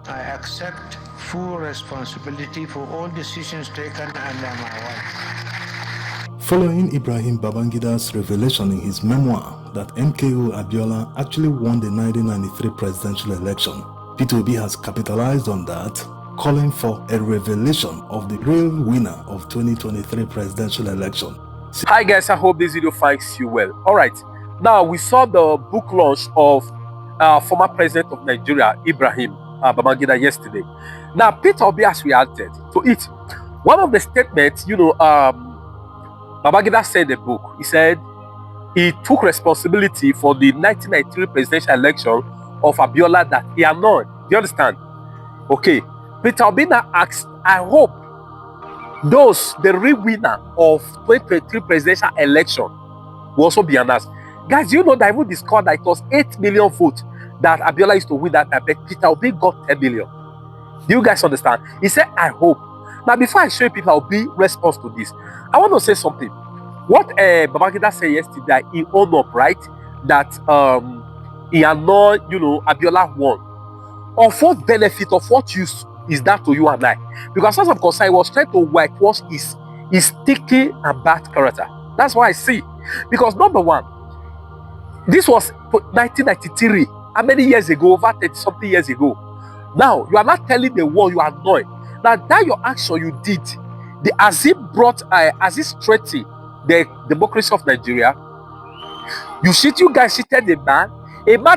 I accept full responsibility for all decisions taken under my watch. Following Ibrahim Babangida's revelation in his memoir that MKO Abiola actually won the 1993 presidential election, Peter Obi has capitalized on that, calling for a revelation of the real winner of 2023 presidential election. Hi guys, I hope this video finds you well. Alright, now we saw the book launch of former president of Nigeria, Ibrahim Babangida, yesterday. Now Peter Obi has reacted to it. One of the statements, Babangida said in the book, he said he took responsibility for the 1993 presidential election of Abiola that he annulled. Do you understand? Okay. Peter Obi now asked, I hope the real winner of 2023 presidential election will also be announced. Guys, you know that even discovered that it was 8 million votes that Abiola used to win that time, but Peter Obi got 10 million. Do you guys understand? He said, I hope. Now, before I show you Peter Obi's response to this, I want to say something. What Babangida said yesterday, he owned up, right? That he annulled, Abiola won. Of what benefit, of what use is that to you and I? Because as I'm concerned, he was trying to whitewash his sticky and bad character. That's why I see. Because number one, this was 1993. How many years ago? Over 30-something years ago. Now, you are not telling the world you are annoyed. Now, that your action you did, as it strengthened the democracy of Nigeria, you guys cheated a man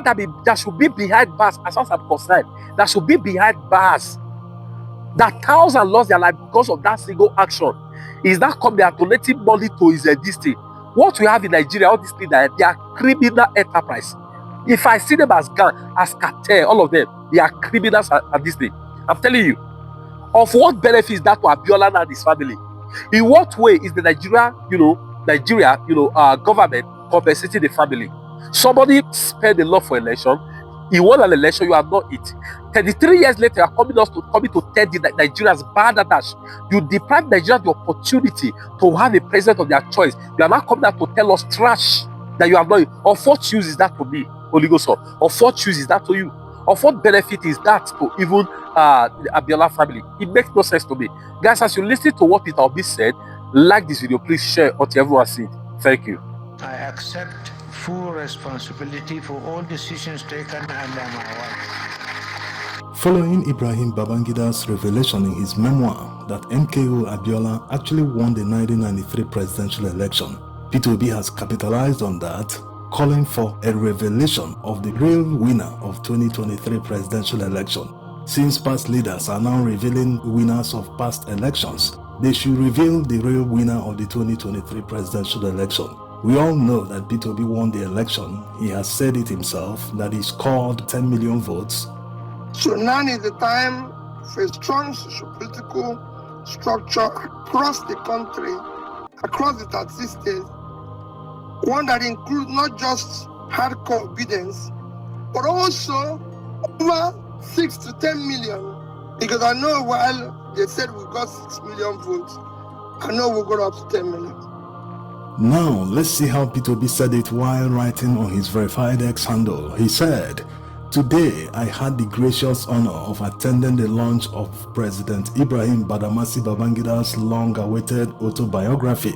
that should be behind bars, as far as I'm concerned, that should be behind bars. That thousands lost their life because of that single action. Is that come, they are donating money to his district. What we have in Nigeria, all these people, they are criminal enterprise. If I see them as gang, as cartel, all of them, they are criminals at this day. I'm telling you. Of what benefit is that to Abiola and his family? In what way is the Nigeria government compensating the family? Somebody spent a lot for election. He won an election, you have not it. 33 years later, you are coming to tell the Nigerians bad attach. You deprive Nigerians the opportunity to have a president of their choice. You are not coming out to tell us trash that you have not. Of what use is that to me, Holy Ghost? Of what use is that to you? Of what benefit is that to even the Abiola family? It makes no sense to me. Guys, as you listen to what Peter Obi said, like this video, please share until everyone sees it. Thank you. I accept full responsibility for all decisions taken under my watch. Following Ibrahim Babangida's revelation in his memoir that MKO Abiola actually won the 1993 presidential election, Peter Obi has capitalized on that, calling for a revelation of the real winner of 2023 presidential election. Since past leaders are now revealing winners of past elections, they should reveal the real winner of the 2023 presidential election. We all know that Peter Obi won the election. He has said it himself that he scored 10 million votes. So now is the time for a strong socio-political structure across the country, across the 30 states, one that includes not just hardcore obedience, but also over 6 to 10 million. Because I know while they said we got 6 million votes, I know we got up to 10 million. Now, let's see how Peter Obi said it while writing on his verified X handle. He said, "Today, I had the gracious honor of attending the launch of President Ibrahim Badamasi Babangida's long-awaited autobiography,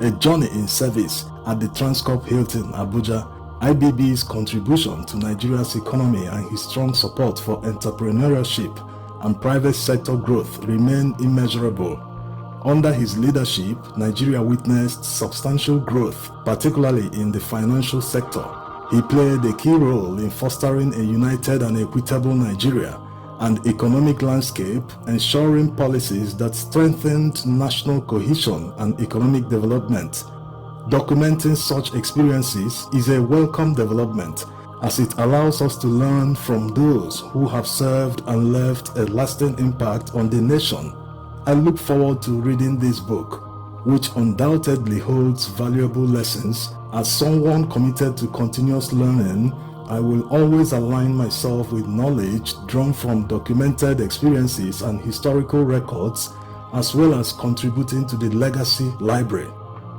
A Journey in Service at the Transcorp Hilton, Abuja. IBB's contribution to Nigeria's economy and his strong support for entrepreneurship and private sector growth remain immeasurable. Under his leadership, Nigeria witnessed substantial growth, particularly in the financial sector. He played a key role in fostering a united and equitable Nigeria and economic landscape, ensuring policies that strengthened national cohesion and economic development. Documenting such experiences is a welcome development, as it allows us to learn from those who have served and left a lasting impact on the nation. I look forward to reading this book, which undoubtedly holds valuable lessons. As someone committed to continuous learning, I will always align myself with knowledge drawn from documented experiences and historical records, as well as contributing to the legacy library."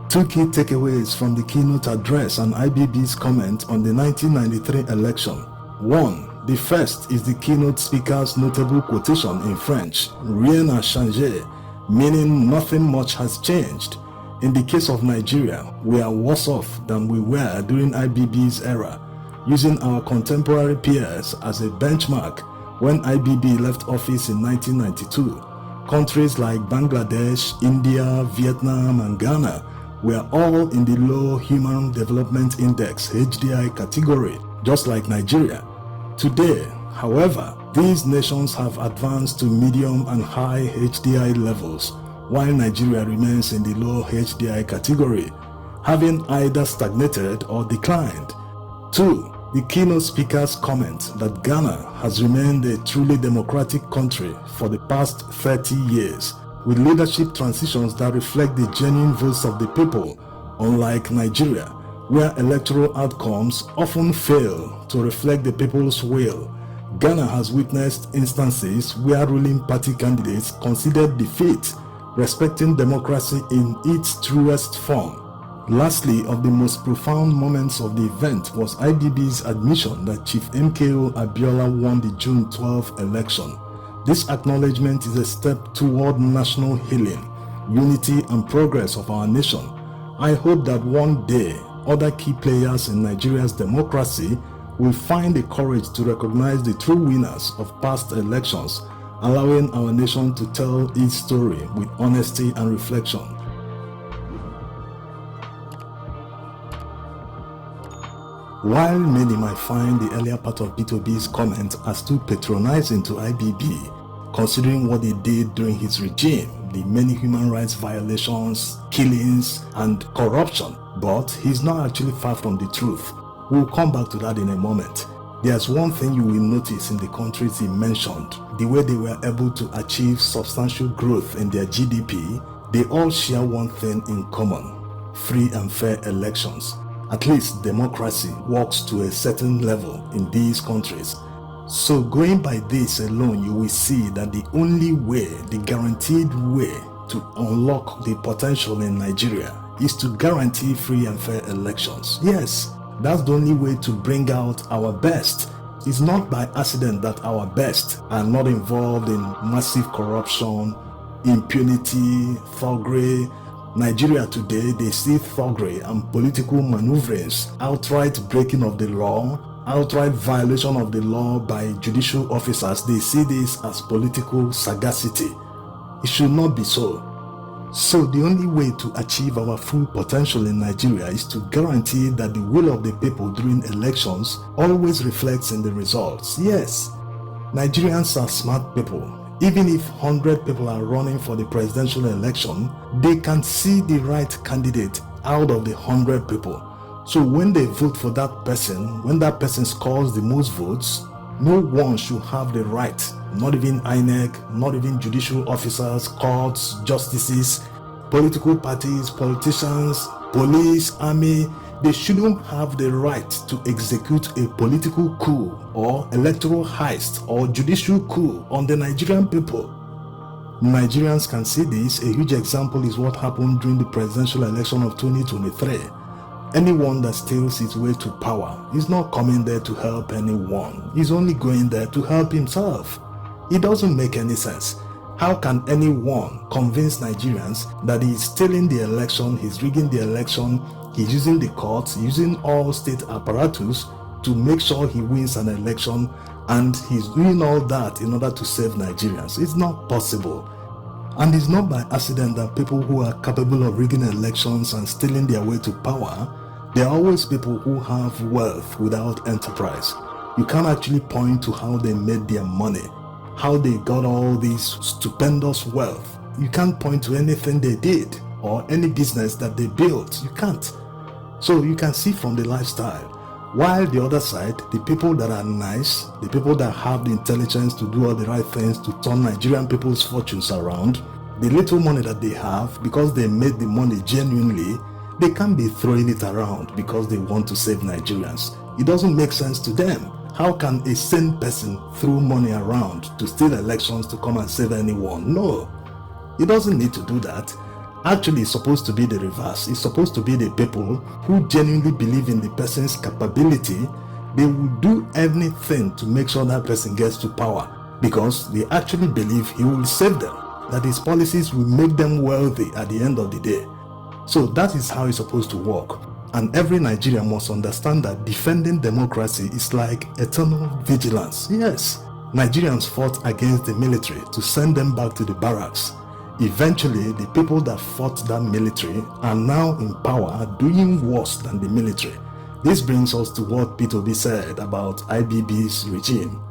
Two key takeaways from the keynote address and IBB's comment on the 1993 election. 1. The first is the keynote speaker's notable quotation in French, "Rien n'a changé," meaning nothing much has changed. In the case of Nigeria, we are worse off than we were during IBB's era. Using our contemporary peers as a benchmark, when IBB left office in 1992, countries like Bangladesh, India, Vietnam, and Ghana were all in the low Human Development Index (HDI) category, just like Nigeria. Today, however, these nations have advanced to medium and high HDI levels, while Nigeria remains in the low HDI category, having either stagnated or declined. 2. The keynote speaker's comment that Ghana has remained a truly democratic country for the past 30 years, with leadership transitions that reflect the genuine voice of the people, unlike Nigeria, where electoral outcomes often fail to reflect the people's will. Ghana has witnessed instances where ruling party candidates conceded defeat, respecting democracy in its truest form. Lastly, of the most profound moments of the event was IBB's admission that Chief MKO Abiola won the June 12 election. This acknowledgement is a step toward national healing, unity and progress of our nation. I hope that one day, other key players in Nigeria's democracy will find the courage to recognize the true winners of past elections, allowing our nation to tell its story with honesty and reflection. While many might find the earlier part of B2B's comment as too patronizing to IBB, considering what he did during his regime, the many human rights violations, killings, and corruption, but he's not actually far from the truth. We'll come back to that in a moment. There's one thing you will notice in the countries he mentioned, the way they were able to achieve substantial growth in their GDP. They all share one thing in common: free and fair elections. At least democracy works to a certain level in these countries. So going by this alone, you will see that the only way, the guaranteed way to unlock the potential in Nigeria is to guarantee free and fair elections. Yes, that's the only way to bring out our best. It's not by accident that our best are not involved in massive corruption, impunity, thuggery. Nigeria today, they see thuggery and political maneuverings, outright breaking of the law, outright violation of the law by judicial officers. They see this as political sagacity. It should not be so. So the only way to achieve our full potential in Nigeria is to guarantee that the will of the people during elections always reflects in the results. Yes, Nigerians are smart people. Even if 100 people are running for the presidential election, they can see the right candidate out of the 100 people. So when they vote for that person, when that person scores the most votes, no one should have the right, not even INEC, not even judicial officers, courts, justices, political parties, politicians, police, army. They shouldn't have the right to execute a political coup or electoral heist or judicial coup on the Nigerian people. Nigerians can see this. A huge example is what happened during the presidential election of 2023. Anyone that steals his way to power is not coming there to help anyone. He's only going there to help himself. It doesn't make any sense. How can anyone convince Nigerians that he's stealing the election, he's rigging the election, he's using the courts, using all state apparatus to make sure he wins an election, and he's doing all that in order to save Nigerians? It's not possible. And it's not by accident that people who are capable of rigging elections and stealing their way to power, there are always people who have wealth without enterprise. You can't actually point to how they made their money, how they got all this stupendous wealth. You can't point to anything they did or any business that they built. You can't. So you can see from the lifestyle. While the other side, the people that are nice, the people that have the intelligence to do all the right things to turn Nigerian people's fortunes around, the little money that they have, because they made the money genuinely, they can't be throwing it around because they want to save Nigerians. It doesn't make sense to them. How can a sane person throw money around to steal elections to come and save anyone? No, it doesn't need to do that. Actually, it's supposed to be the reverse. It's supposed to be the people who genuinely believe in the person's capability they will do anything to make sure that person gets to power because they actually believe he will save them, that his policies will make them wealthy at the end of the day. So that is how it's supposed to work. And every Nigerian must understand that defending democracy is like eternal vigilance. Yes, Nigerians fought against the military to send them back to the barracks. Eventually, the people that fought that military are now in power doing worse than the military. This brings us to what Peter Obi said about IBB's regime.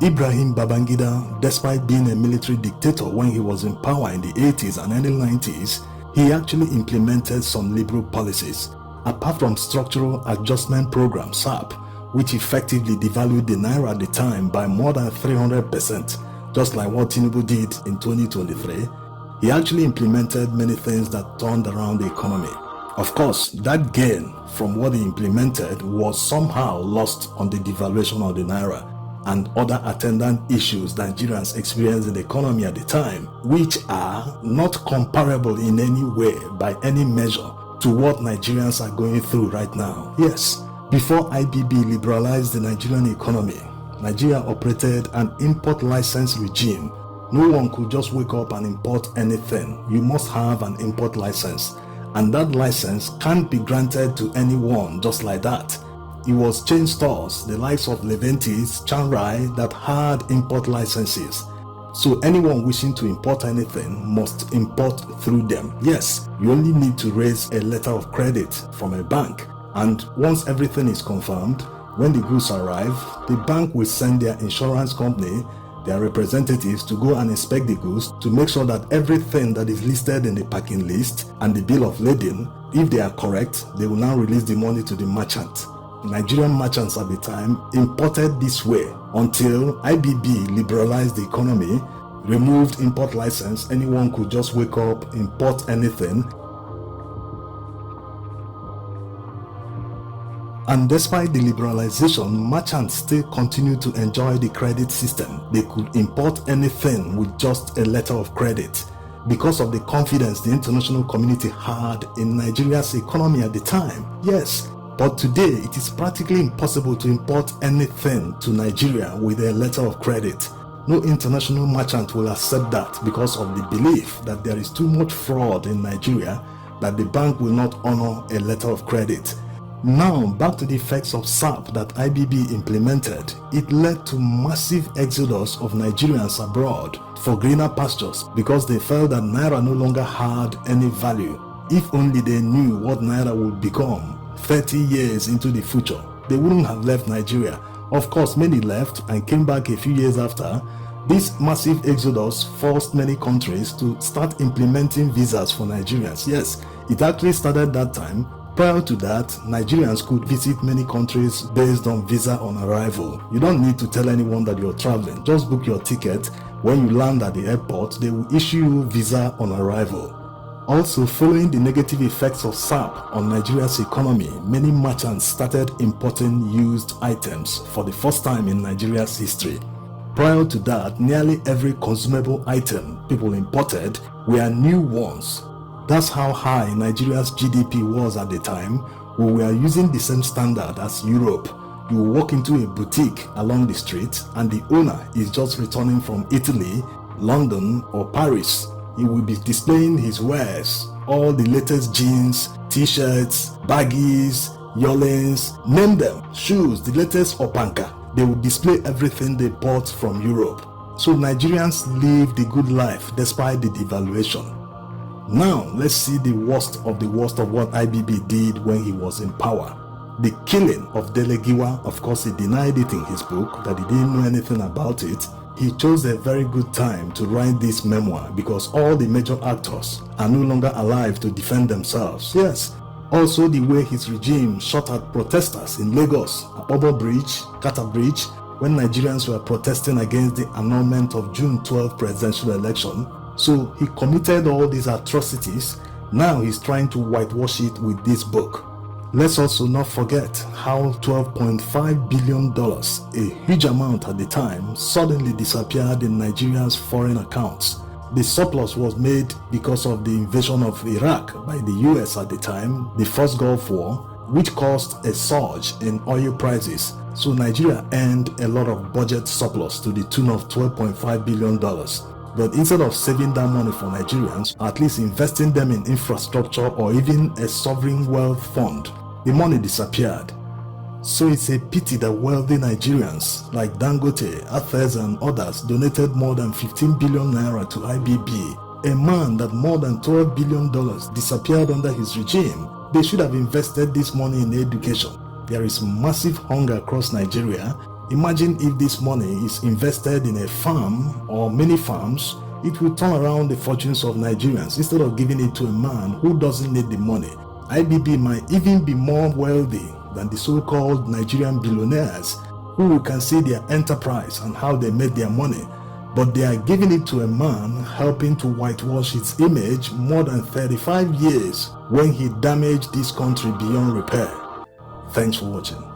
Ibrahim Babangida, despite being a military dictator when he was in power in the 80s and early 90s, he actually implemented some liberal policies. Apart from Structural Adjustment Program, SAP, which effectively devalued the Naira at the time by more than 300%, just like what Tinubu did in 2023, he actually implemented many things that turned around the economy. Of course, that gain from what he implemented was somehow lost on the devaluation of the Naira and other attendant issues Nigerians experienced in the economy at the time, which are not comparable in any way by any measure to what Nigerians are going through right now. Yes, before IBB liberalized the Nigerian economy, Nigeria operated an import license regime. No one could just wake up and import anything. You must have an import license, and that license can't be granted to anyone just like that. It was chain stores, the likes of Leventis, Chanrai, that had import licenses. So anyone wishing to import anything must import through them. Yes, you only need to raise a letter of credit from a bank. And once everything is confirmed, when the goods arrive, the bank will send their insurance company, their representatives, to go and inspect the goods to make sure that everything that is listed in the packing list and the bill of lading, if they are correct, they will now release the money to the merchant. Nigerian merchants at the time imported this way until IBB liberalized the economy, removed import license. Anyone could just wake up, import anything. And despite the liberalization, merchants still continue to enjoy the credit system. They could import anything with just a letter of credit because of the confidence the international community had in Nigeria's economy at the time. Yes. But today, it is practically impossible to import anything to Nigeria with a letter of credit. No international merchant will accept that because of the belief that there is too much fraud in Nigeria that the bank will not honor a letter of credit. Now, back to the effects of SAP that IBB implemented. It led to massive exodus of Nigerians abroad for greener pastures because they felt that Naira no longer had any value. If only they knew what Naira would become 30 years into the future, they wouldn't have left Nigeria. Of course, many left and came back a few years after. This massive exodus forced many countries to start implementing visas for Nigerians. Yes, it actually started that time. Prior to that, Nigerians could visit many countries based on visa on arrival. You don't need to tell anyone that you're traveling. Just book your ticket. When you land at the airport, they will issue you visa on arrival. Also, following the negative effects of SAP on Nigeria's economy, many merchants started importing used items for the first time in Nigeria's history. Prior to that, nearly every consumable item people imported were new ones. That's how high Nigeria's GDP was at the time. We were using the same standard as Europe. You walk into a boutique along the street and the owner is just returning from Italy, London, or Paris. He will be displaying his wares, all the latest jeans, t-shirts, baggies, yolins, name them, shoes, the latest opanka. They will display everything they bought from Europe. So Nigerians lived the good life despite the devaluation. Now, let's see the worst of what IBB did when he was in power. The killing of Dele Giwa. Of course, he denied it in his book that he didn't know anything about it. He chose a very good time to write this memoir because all the major actors are no longer alive to defend themselves. Yes. Also, the way his regime shot at protesters in Lagos, Abobo Bridge, Kata Bridge, when Nigerians were protesting against the annulment of June 12 presidential election. So he committed all these atrocities. Now he's trying to whitewash it with this book. Let's also not forget how $12.5 billion, a huge amount at the time, suddenly disappeared in Nigeria's foreign accounts. The surplus was made because of the invasion of Iraq by the US at the time, the first Gulf War, which caused a surge in oil prices. So Nigeria earned a lot of budget surplus to the tune of $12.5 billion. But instead of saving that money for Nigerians, or at least investing them in infrastructure or even a sovereign wealth fund, the money disappeared. So it's a pity that wealthy Nigerians like Dangote, Athes and others donated more than 15 billion naira to IBB, a man that more than $12 billion disappeared under his regime. They should have invested this money in education. There is massive hunger across Nigeria. Imagine if this money is invested in a farm or many farms, it will turn around the fortunes of Nigerians instead of giving it to a man who doesn't need the money. IBB might even be more wealthy than the so-called Nigerian billionaires who can see their enterprise and how they made their money, but they are giving it to a man helping to whitewash its image more than 35 years when he damaged this country beyond repair. Thanks for watching.